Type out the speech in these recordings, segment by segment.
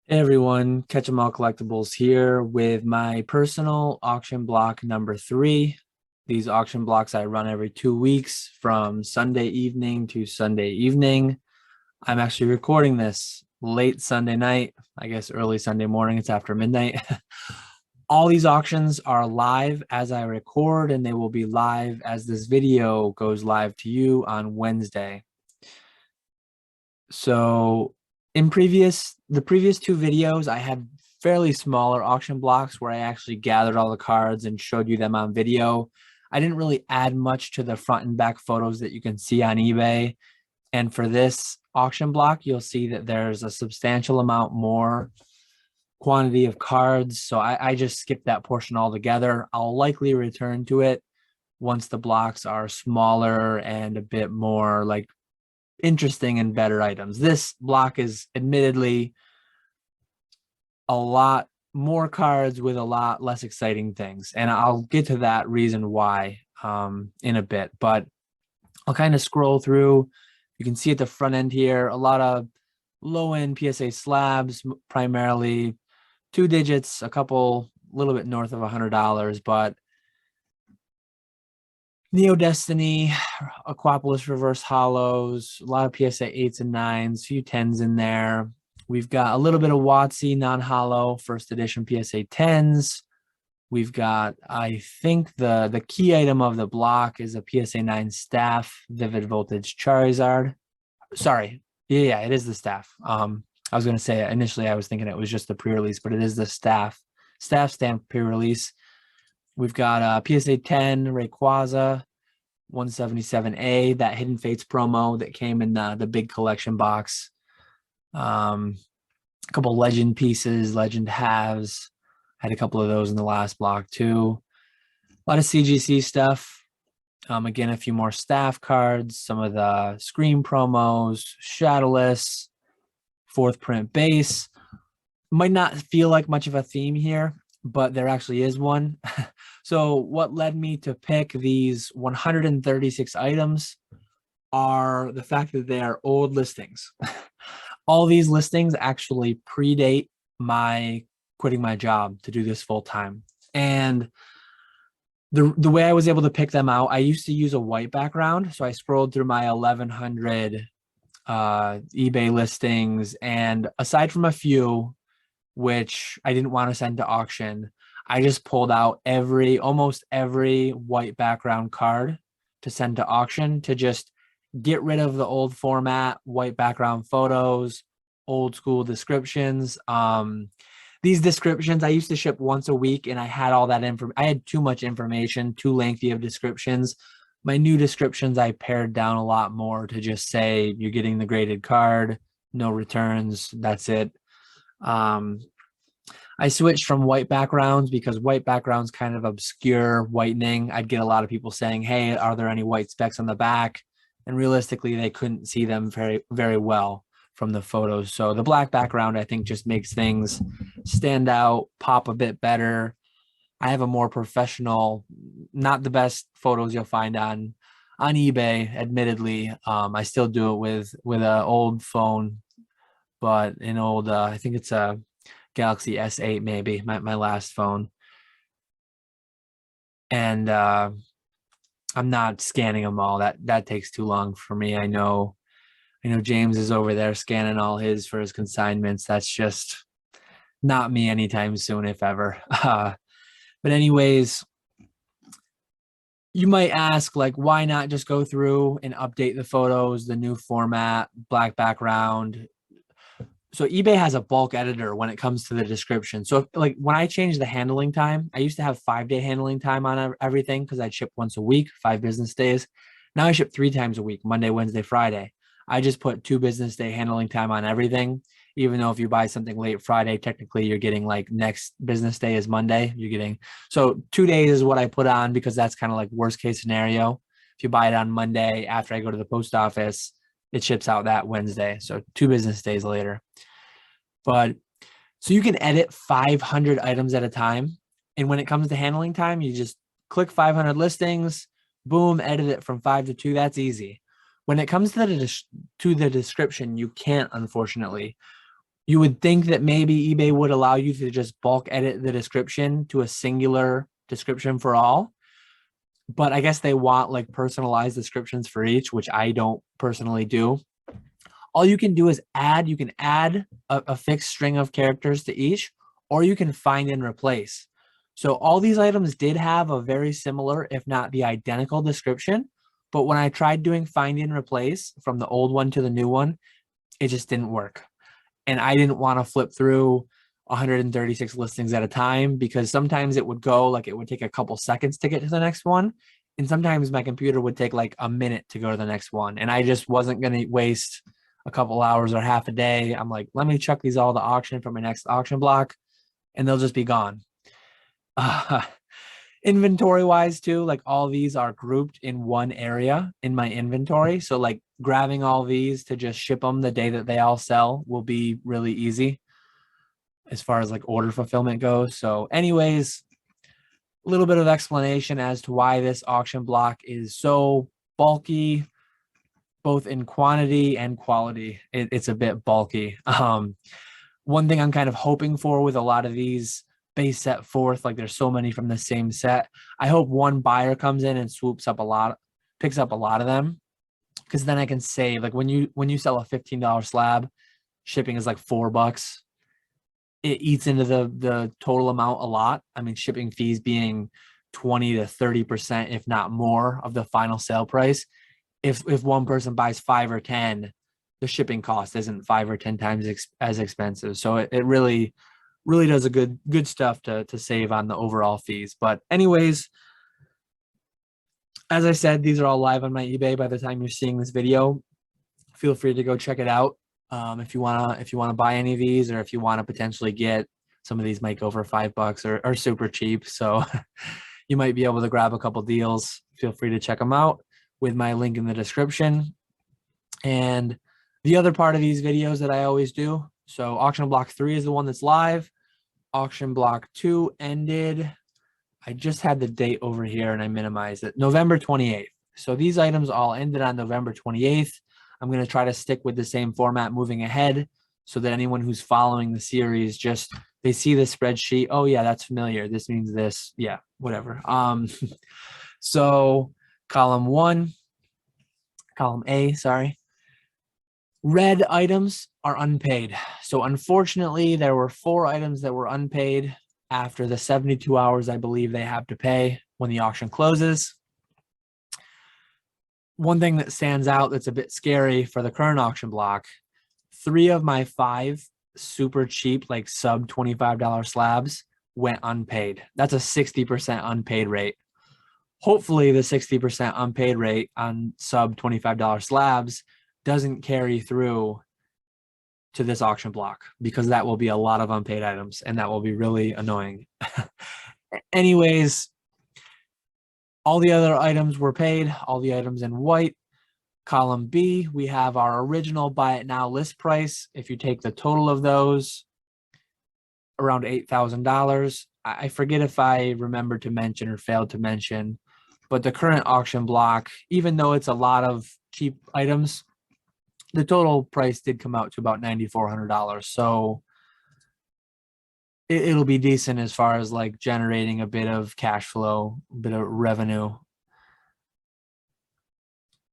Hey everyone, Catch 'em All Collectibles here with my personal auction block number 3. These auction blocks I run every 2 weeks from Sunday evening to Sunday evening. I'm actually recording this late Sunday night, I guess early Sunday morning. It's after midnight. All these auctions are live as I record, and they will be live as this video goes live to you on Wednesday. So in the previous two videos, I had fairly smaller auction blocks where I actually gathered all the cards and showed you them on video. I didn't really add much to the front and back photos that you can see on eBay. And for this auction block, you'll see that there's a substantial amount more quantity of cards. So I just skipped that portion altogether. I'll likely return to it once the blocks are smaller and a bit more like interesting and better items. This block is admittedly a lot more cards with a lot less exciting things, and I'll get to that reason why in a bit. But I'll kind of scroll through. You can see at the front end here a lot of low-end PSA slabs, primarily 2 digits, a couple a little bit north of $100, but Neo Destiny, Aquapolis Reverse Hollows, a lot of PSA 8s and 9s, few 10s in there. We've got a little bit of WotC non-hollow first edition PSA 10s. We've got, I think the key item of the block is a PSA 9 staff, Vivid Voltage Charizard. Sorry, yeah, it is the staff. I was going to say initially I was thinking it was just the pre-release, but it is the staff stamp pre-release. We've got PSA 10 Rayquaza 177A, that Hidden Fates promo that came in the big collection box. A couple legend pieces, legend halves. Had a couple of those in the last block too. A lot of CGC stuff. Again, a few more staff cards, some of the Scream promos, Shadowless, fourth print base. Might not feel like much of a theme here, but there actually is one. So what led me to pick these 136 items are the fact that they are old listings. All these listings actually predate my quitting my job to do this full time. And the way I was able to pick them out, I used to use a white background. So I scrolled through my 1100 eBay listings, and aside from a few which I didn't want to send to auction, I just pulled out almost every white background card to send to auction to just get rid of the old format, white background photos, old school descriptions. These descriptions I used to ship once a week, and I had all that information. I had too much information, too lengthy of descriptions. My new descriptions, I pared down a lot more to just say, you're getting the graded card, no returns, that's it. I switched from white backgrounds because white backgrounds kind of obscure whitening. I'd get a lot of people saying, hey, are there any white specks on the back? And realistically, they couldn't see them very, very well from the photos. So the black background, I think, just makes things stand out, pop a bit better. I have a more professional, not the best photos you'll find on eBay, admittedly. I still do it with an old phone, but an old, I think it's a Galaxy S8, maybe my last phone. And I'm not scanning them all. That takes too long for me. I know James is over there scanning all his for his consignments. That's just not me anytime soon, if ever. But anyways, you might ask, like, why not just go through and update the photos, the new format, black background? So eBay has a bulk editor when it comes to the description. So like when I changed the handling time, I used to have 5-day handling time on everything because I'd ship once a week, 5 business days. Now I ship 3 times a week, Monday, Wednesday, Friday. I just put 2 business day handling time on everything. Even though if you buy something late Friday, technically you're getting like next business day is Monday. You're getting, so 2 days is what I put on because that's kind of like worst case scenario. If you buy it on Monday after I go to the post office, it ships out that Wednesday. So 2 business days later. But so you can edit 500 items at a time. And when it comes to handling time, you just click 500 listings, boom, edit it from 5 to 2. That's easy. When it comes to the description, you can't, unfortunately. You would think that maybe eBay would allow you to just bulk edit the description to a singular description for all, but I guess they want like personalized descriptions for each, which I don't personally do. All you can do is you can add a fixed string of characters to each, or you can find and replace. So all these items did have a very similar, if not the identical description. But when I tried doing find and replace from the old one to the new one, it just didn't work. And I didn't want to flip through 136 listings at a time, because sometimes it would go like it would take a couple seconds to get to the next one. And sometimes my computer would take like a minute to go to the next one. And I just wasn't going to waste a couple hours or half a day. I'm like, let me chuck these all to auction for my next auction block, and they'll just be gone. Inventory wise too, like all these are grouped in one area in my inventory. So like grabbing all these to just ship them the day that they all sell will be really easy as far as like order fulfillment goes. So anyways, a little bit of explanation as to why this auction block is so bulky, both in quantity and quality. It's a bit bulky. One thing I'm kind of hoping for with a lot of these base set forth, like there's so many from the same set, I hope one buyer comes in and picks up a lot of them, because then I can save. Like when you sell a $15 slab, shipping is like $4. It eats into the total amount a lot. I mean, shipping fees being 20 to 30%, if not more, of the final sale price. If one person buys 5 or 10, the shipping cost isn't 5 or 10 times as expensive. So it really does a good stuff to save on the overall fees. But anyways, as I said, these are all live on my eBay by the time you're seeing this video. Feel free to go check it out. If you wanna buy any of these, or if you want to potentially get some of these, might go for $5 or are super cheap. So you might be able to grab a couple deals. Feel free to check them out with my link in the description. And the other part of these videos that I always do, so auction block 3 is the one that's live. Auction block 2 ended. I just had the date over here and I minimized it. November 28th. So these items all ended on November 28th. I'm going to try to stick with the same format moving ahead, so that anyone who's following the series, just they see the spreadsheet. Oh yeah, that's familiar. This means this. Yeah, whatever. So column A, sorry. Red items are unpaid. So unfortunately, there were 4 items that were unpaid after the 72 hours I believe they have to pay when the auction closes. One thing that stands out that's a bit scary for the current auction block, 3 of my 5 super cheap, like sub $25 slabs went unpaid. That's a 60% unpaid rate. Hopefully the 60% unpaid rate on sub $25 slabs doesn't carry through to this auction block, because that will be a lot of unpaid items and that will be really annoying. Anyways, all the other items were paid, all the items in white. Column B, we have our original buy it now list price. If you take the total of those, around $8,000. I forget if I remembered to mention or failed to mention, but the current auction block, even though it's a lot of cheap items, the total price did come out to about $9,400. So it'll be decent as far as like generating a bit of cash flow, a bit of revenue.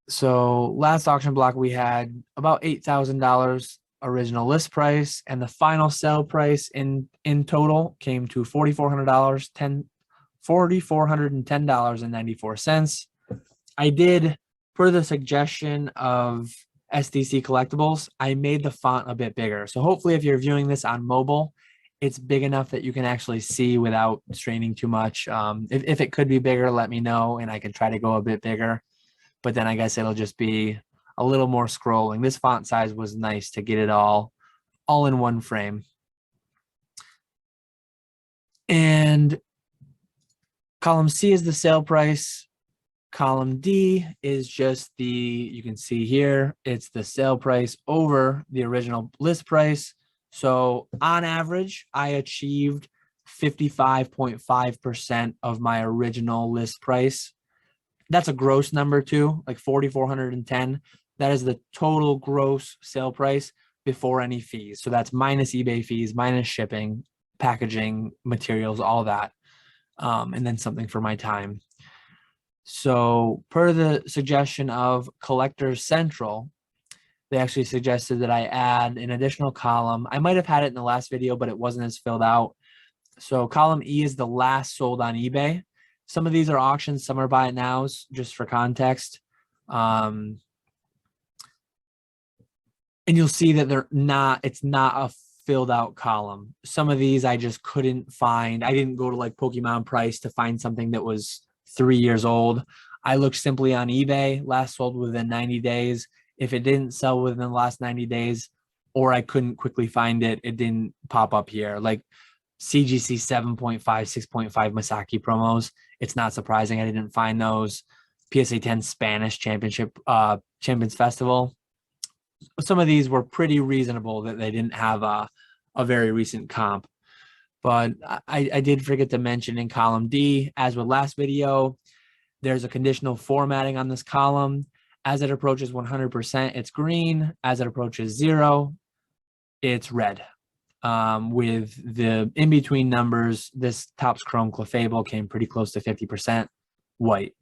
So last auction block, we had about $8,000 original list price, and the final sale price in total came to $4,410, $4,410.94. I did, per the suggestion of SDC Collectibles, I made the font a bit bigger. So hopefully if you're viewing this on mobile, it's big enough that you can actually see without straining too much. If it could be bigger, let me know and I can try to go a bit bigger. But then I guess it'll just be a little more scrolling. This font size was nice to get it all in one frame. And column C is the sale price. Column D is just you can see here, it's the sale price over the original list price. So on average, I achieved 55.5% of my original list price. That's a gross number too, like 4,410. That is the total gross sale price before any fees. So that's minus eBay fees, minus shipping, packaging, materials, all that. And then something for my time. So per the suggestion of Collectors Central, they actually suggested that I add an additional column. I might have had it in the last video, but it wasn't as filled out. So column E is the last sold on eBay. Some of these are auctions, some are buy it nows, just for context. And you'll see that it's not a filled out column. Some of these I just couldn't find. I didn't go to like Pokemon Price to find something that was 3 years old. I looked simply on eBay, last sold within 90 days. If it didn't sell within the last 90 days, or I couldn't quickly find it, it didn't pop up here. Like CGC 7.5, 6.5 Masaki promos. It's not surprising I didn't find those. PSA 10 Spanish Championship, Champions Festival. Some of these were pretty reasonable that they didn't have a very recent comp. But I did forget to mention in column D, as with last video, there's a conditional formatting on this column. As it approaches 100%, it's green. As it approaches 0, it's red. With the in-between numbers, this Topps Chrome Clefable came pretty close to 50% white.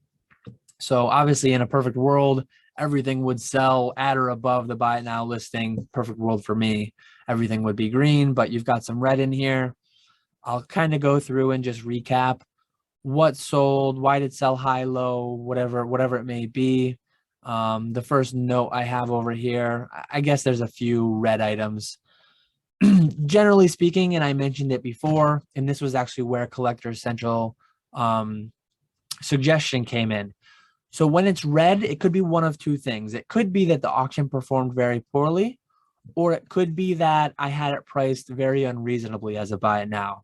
So obviously in a perfect world, everything would sell at or above the buy it now listing. Perfect world for me. Everything would be green, but you've got some red in here. I'll kind of go through and just recap what sold, why did it sell high, low, whatever it may be. The first note I have over here, I guess there's a few red items. Generally speaking, and I mentioned it before, and this was actually where Collectors Central suggestion came in. So when it's red, it could be one of two things. It could be that the auction performed very poorly, or it could be that I had it priced very unreasonably as a buy it now.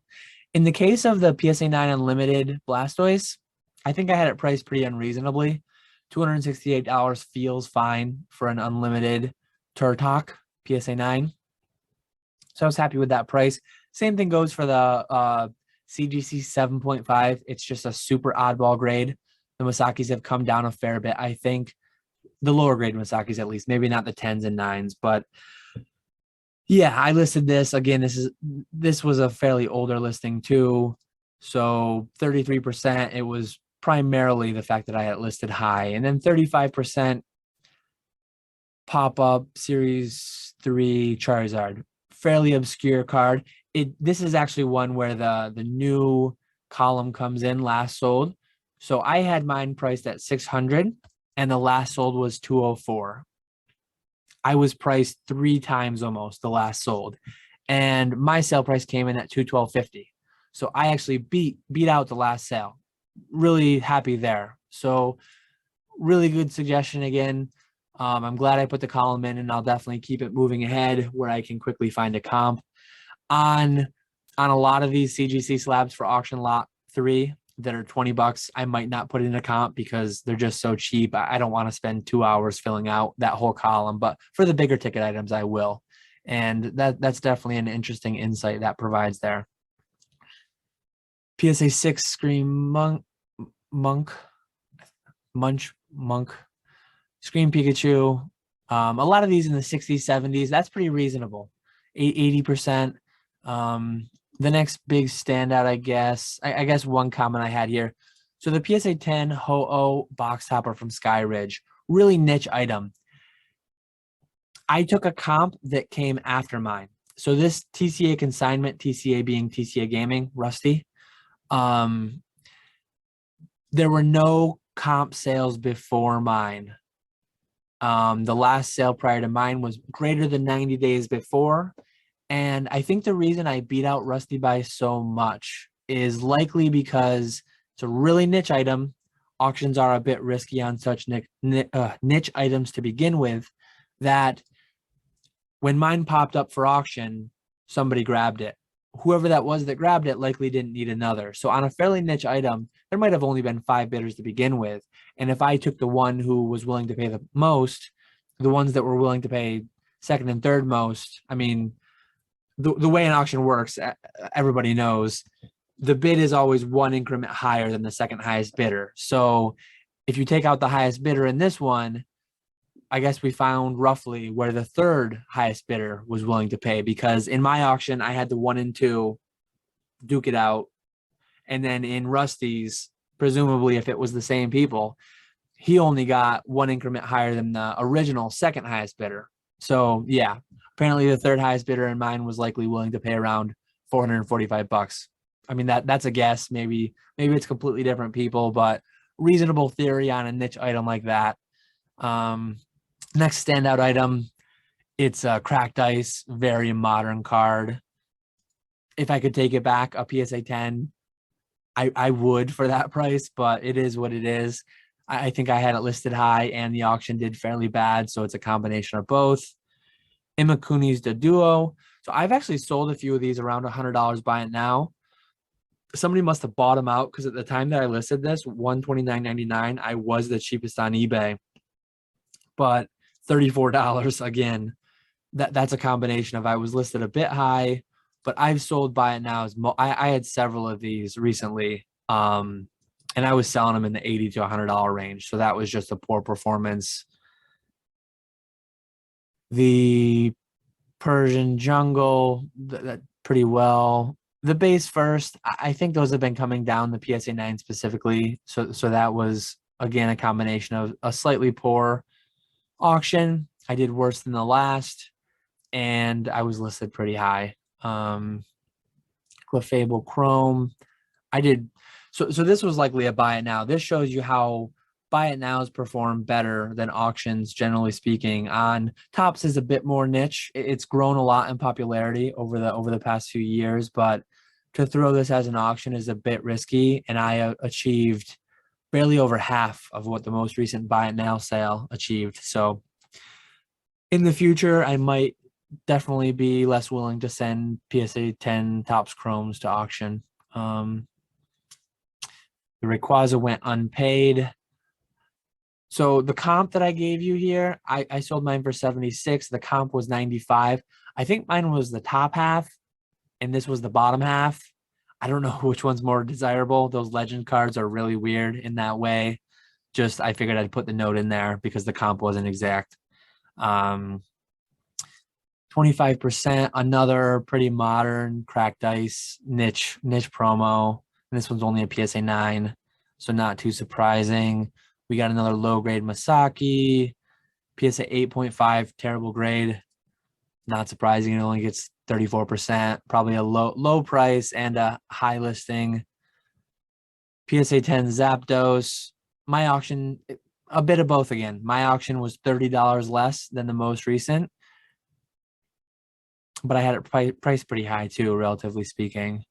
In the case of the PSA 9 Unlimited Blastoise, I think I had it priced pretty unreasonably. $268 feels fine for an unlimited Turtok PSA 9. So I was happy with that price. Same thing goes for the CGC 7.5. It's just a super oddball grade. The Masakis have come down a fair bit, I think. The lower grade Masakis, at least. Maybe not the 10s and 9s, but yeah, I listed this. Again, this was a fairly older listing too. So 33%, it was primarily the fact that I had listed high. And then 35% pop-up Series 3 Charizard. Fairly obscure card. This is actually one where the new column comes in, last sold. So I had mine priced at 600 and the last sold was 204. I was priced 3 times almost the last sold, and my sale price came in at 212.50. So I actually beat out the last sale. Really happy there. So really good suggestion again. I'm glad I put the column in, and I'll definitely keep it moving ahead where I can quickly find a comp. On a lot of these CGC slabs for auction lot 3 that are $20, I might not put in a comp because they're just so cheap. I don't want to spend 2 hours filling out that whole column, but for the bigger ticket items, I will. And that's definitely an interesting insight that provides there. PSA 6 Scream Monk, Scream Pikachu. A lot of these in the 60s, 70s, that's pretty reasonable. 80%. The next big standout, I guess one comment I had here. So the PSA 10 Ho-Oh box topper from Sky Ridge, really niche item. I took a comp that came after mine. So this TCA consignment, TCA being TCA Gaming, Rusty, there were no comp sales before mine. The last sale prior to mine was greater than 90 days before. And I think the reason I beat out Rusty by so much is likely because it's a really niche item. Auctions are a bit risky on such niche items to begin with, that when mine popped up for auction, somebody grabbed it. Whoever that was that grabbed it likely didn't need another. So on a fairly niche item, there might have only been 5 bidders to begin with. And if I took the one who was willing to pay the most, the ones that were willing to pay second and third most, I mean, the way an auction works, everybody knows, the bid is always one increment higher than the second highest bidder. So if you take out the highest bidder in this one, I guess we found roughly where the third highest bidder was willing to pay, because in my auction, I had the 1 and 2 duke it out. And then in Rusty's, presumably if it was the same people, he only got 1 increment higher than the original second highest bidder. So yeah, apparently the third highest bidder in mine was likely willing to pay around $445. I mean, that's a guess. Maybe it's completely different people, but reasonable theory on a niche item like that. Next standout item, it's a cracked ice, very modern card. If I could take it back, a PSA 10, I would for that price, but it is what it is. I think I had it listed high and the auction did fairly bad, so it's a combination of both. Imakuni's the Duo. So I've actually sold a few of these around $100 by it now. Somebody must have bought them out, because at the time that I listed this, $129.99, I was the cheapest on eBay. But $34 again, that's a combination of I was listed a bit high, but I've sold by it now. I had several of these recently, and I was selling them in the $80 to $100 range. So that was just a poor performance. The Persian Jungle, that pretty well. The base first, I think those have been coming down, the PSA 9 specifically. So that was, again, a combination of a slightly poor auction. I did worse than the last, and I was listed pretty high. Clefable Chrome, I did. So this was likely a buy it now. This shows you how buy it nows perform better than auctions, generally speaking. On tops is a bit more niche. It's grown a lot in popularity over the past few years, but to throw this as an auction is a bit risky, and I achieved barely over half of what the most recent buy it now sale achieved. So in the future, I might definitely be less willing to send PSA 10 Topps Chromes to auction. The Rayquaza went unpaid. So the comp that I gave you here, I sold mine for 76. The comp was 95. I think mine was the top half, and this was the bottom half. I don't know which one's more desirable. Those legend cards are really weird in that way. Just, I figured I'd put the note in there because the comp wasn't exact. 25%, another pretty modern cracked ice niche promo. And this one's only a PSA 9, so not too surprising. We got another low grade Masaki, PSA 8.5, terrible grade. Not surprising. It only gets 34%, probably a low price and a high listing. PSA 10 Zapdos. My auction, a bit of both again. My auction was $30 less than the most recent, but I had it priced pretty high too, relatively speaking.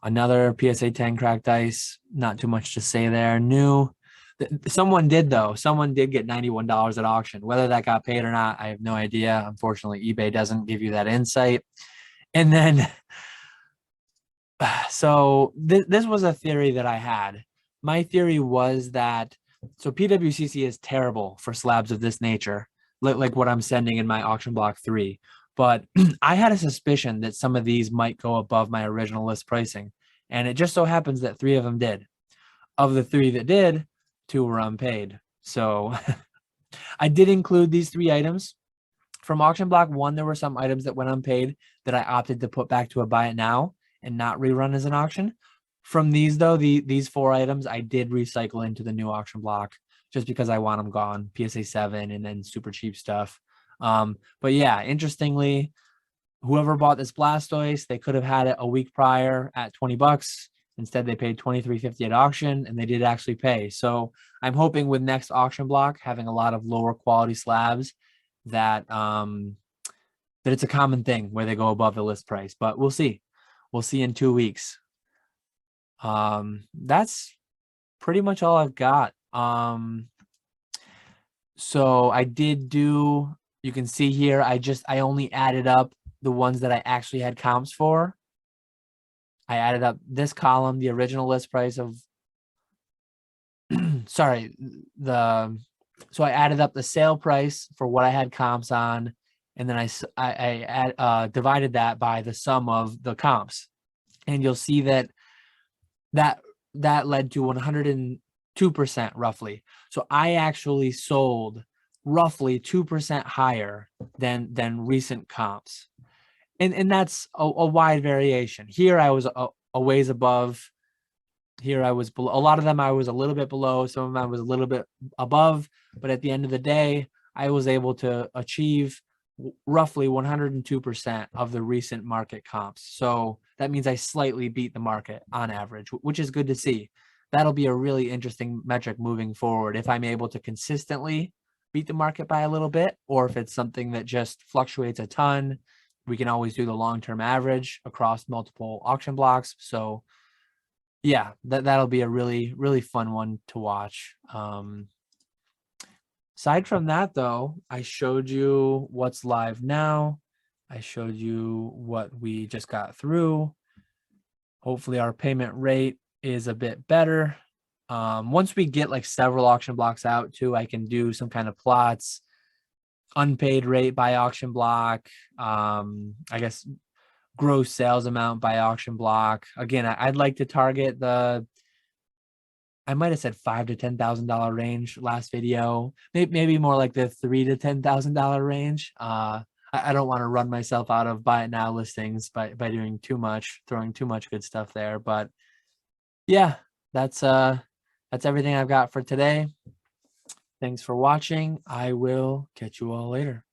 Another PSA 10 cracked ice. Not too much to say there. New. Someone did, though. Someone did get $91 at auction. Whether that got paid or not, I have no idea. Unfortunately, eBay doesn't give you that insight. And then, so this was a theory that I had. My theory was that, so PWCC is terrible for slabs of this nature, like what I'm sending in my auction block 3. But I had a suspicion that some of these might go above my original list pricing. And it just so happens that 3 of them did. Of the 3 that did, 2 were unpaid. So I did include these 3 items. From auction block 1, there were some items that went unpaid that I opted to put back to a buy it now and not rerun as an auction. From these, though, these 4 items I did recycle into the new auction block just because I want them gone. PSA 7 and then super cheap stuff. But yeah, interestingly, whoever bought this Blastoise, they could have had it a week prior at $20. Instead, they paid $23.50 at auction, and they did actually pay. So I'm hoping with next auction block, having a lot of lower quality slabs, that that it's a common thing where they go above the list price. But we'll see. We'll see in 2 weeks. That's pretty much all I've got. So I did do, you can see here, I only added up the ones that I actually had comps for. I added up this column, the original list price of, sorry, so I added up the sale price for what I had comps on, and then I divided that by the sum of the comps, and you'll see that led to 102% roughly. So I actually sold roughly 2% higher than recent comps. And that's a wide variation. Here I was a ways above. Here I was below. A lot of them I was a little bit below. Some of them I was a little bit above. But at the end of the day, I was able to achieve roughly 102% of the recent market comps. So that means I slightly beat the market on average, which is good to see. That'll be a really interesting metric moving forward if I'm able to consistently beat the market by a little bit, or if it's something that just fluctuates a ton. We can always do the long-term average across multiple auction blocks. So yeah, that'll be a really, really fun one to watch. Aside from that, though, I showed you what's live now. I showed you what we just got through. Hopefully our payment rate is a bit better. Once we get like several auction blocks out too, I can do some kind of plots, unpaid rate by auction block, I guess gross sales amount by auction block. Again, I'd like to target I might have said $5,000 to $10,000 range last video, maybe more like the $3,000 to $10,000 range. I don't want to run myself out of buy it now listings by doing too much, throwing too much good stuff there. But yeah, that's everything I've got for today. Thanks for watching. I will catch you all later.